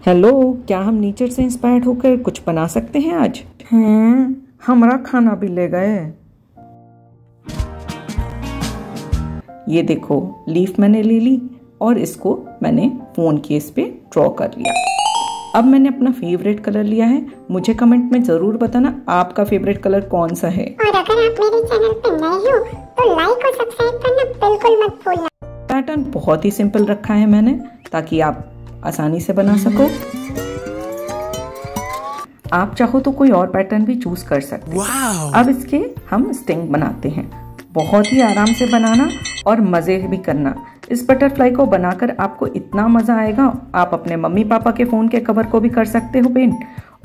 Hello, क्या हम nature से इंस्पायर्ड होकर कुछ बना सकते हैं आज? हैं, हमारा खाना भी ले गए। ये देखो, लीफ मैंने ले ली और इसको मैंने फोन केस पे ड्रॉ कर लिया। अब मैंने अपना फेवरेट कलर लिया है। मुझे कमेंट में जरूर बताना आपका फेवरेट कलर कौन सा है। और अगर आप मेरे चैनल पे नए हो तो लाइक और सब्सक्राइब करना बिल्कुल मत भूलना। पैटर्न बहुत ही सिंपल रखा है मैंने, ताकि आप आसानी से बना सको। आप चाहो तो कोई और पैटर्न भी चूज कर सकते हैं। अब इसके हम स्टिंग बनाते हैं। बहुत ही आराम से बनाना और मजे भी करना। इस बटरफ्लाई को बनाकर आपको इतना मजा आएगा, आप अपने मम्मी पापा के फोन के कवर को भी कर सकते हो पेंट,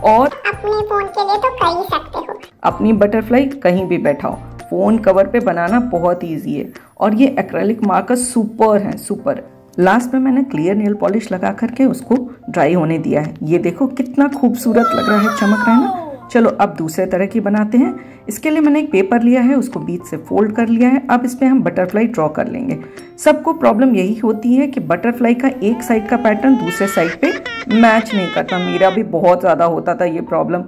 और अपने फोन के लिए तो कर ही सकते हो। अपनी बटरफ्लाई कहीं भी बैठाओ। फोन कवर पे बनाना बहुत इजी है और ये एक्रेलिक मार्कर सुपर है, सुपर। लास्ट में मैंने क्लियर नेल पॉलिश लगा करके उसको ड्राई होने दिया है। ये देखो कितना खूबसूरत लग रहा है, चमक रहा है ना। चलो अब दूसरे तरह की बनाते हैं। इसके लिए मैंने एक पेपर लिया है, उसको बीच से फोल्ड कर लिया है। अब इस पे हम बटरफ्लाई ड्रॉ कर लेंगे। सबको प्रॉब्लम यही होती है कि बटरफ्लाई का एक साइड का पैटर्न दूसरे साइड पे मैच नहीं करता। मेरा भी बहुत ज़्यादा होता था ये प्रॉब्लम,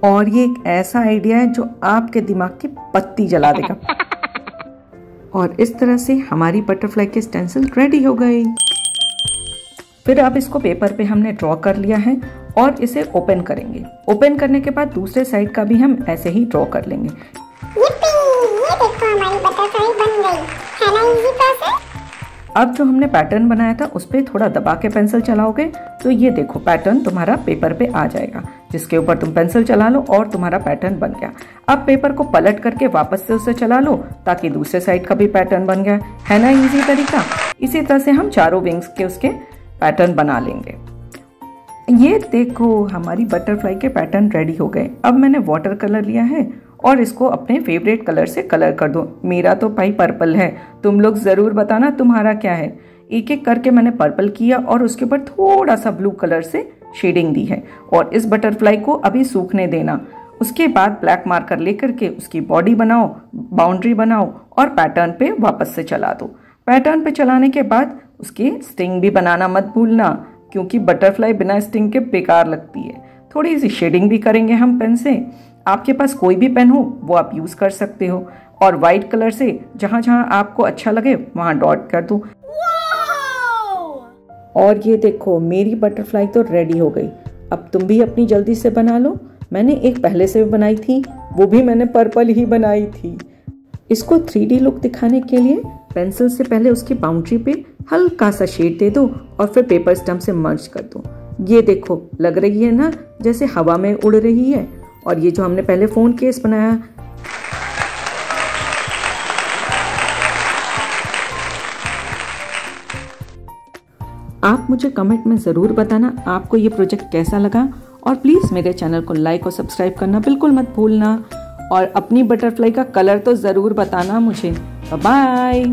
और ये एक ऐसा आइडिया है जो आपके दिमाग की पत्ती जला देगा। और इस तरह से हमारी बटरफ्लाई की स्टेंसिल रेडी हो गई। फिर अब इसको पेपर पे हमने ड्रॉ कर लिया है और इसे ओपन करेंगे। ओपन करने के बाद दूसरे साइड का भी हम ऐसे ही ड्रॉ कर लेंगे। ये देखो हमारी बटरफ्लाई बन गई, है ना इजी प्रोसेस। अब जो हमने पैटर्न बनाया था उस पर थोड़ा दबा के पेंसिल चलाओगे तो ये देखो पैटर्न तुम्हारा पेपर पे आ जाएगा। जिसके ऊपर तुम पेंसिल चला लो और तुम्हारा पैटर्न बन गया। अब पेपर को पलट करके वापस से उसे चला लो ताकि दूसरे साइड का भी पैटर्न बन गया, है ना इजी तरीका। इसी तरह से हम चारों विंग्स के उसके पैटर्न बना लेंगे। ये देखो हमारी बटरफ्लाई के पैटर्न रेडी हो गए। अब मैंने वाटर कलर लिया है और इसको अपने फेवरेट कलर से कलर कर दो। मेरा तो भाई पर्पल है, तुम लोग जरूर बताना तुम्हारा क्या है। एक एक करके मैंने पर्पल किया और उसके ऊपर थोड़ा सा ब्लू कलर से शेडिंग दी है। और इस बटरफ्लाई को अभी सूखने देना। उसके बाद ब्लैक मार्कर लेकर के उसकी बॉडी बनाओ, बाउंड्री बनाओ और पैटर्न पे वापस से चला दो। पैटर्न पे चलाने के बाद उसकी स्टिंग भी बनाना मत भूलना, क्योंकि बटरफ्लाई बिना स्टिंग के बेकार लगती है। थोड़ी सी शेडिंग भी करेंगे हम पेन से। आपके पास कोई भी पेन हो वो आप यूज कर सकते हो, और वाइट कलर से जहां जहां आपको अच्छा लगे वहां डॉट कर दो। और ये देखो मेरी बटरफ्लाई तो रेडी हो गई। अब तुम भी अपनी जल्दी से बना लो। मैंने एक पहले से भी बनाई थी, वो भी मैंने पर्पल ही बनाई थी। इसको 3D लुक दिखाने के लिए पेंसिल से पहले उसकी बाउंड्री पे हल्का सा शेड दे दो और फिर पेपर स्टम्प से मर्ज कर दो। ये देखो लग रही है ना जैसे हवा में उड़ रही है। और ये जो हमने पहले फोन केस बनाया, आप मुझे कमेंट में ज़रूर बताना आपको ये प्रोजेक्ट कैसा लगा। और प्लीज़ मेरे चैनल को लाइक और सब्सक्राइब करना बिल्कुल मत भूलना। और अपनी बटरफ्लाई का कलर तो ज़रूर बताना मुझे। बाय।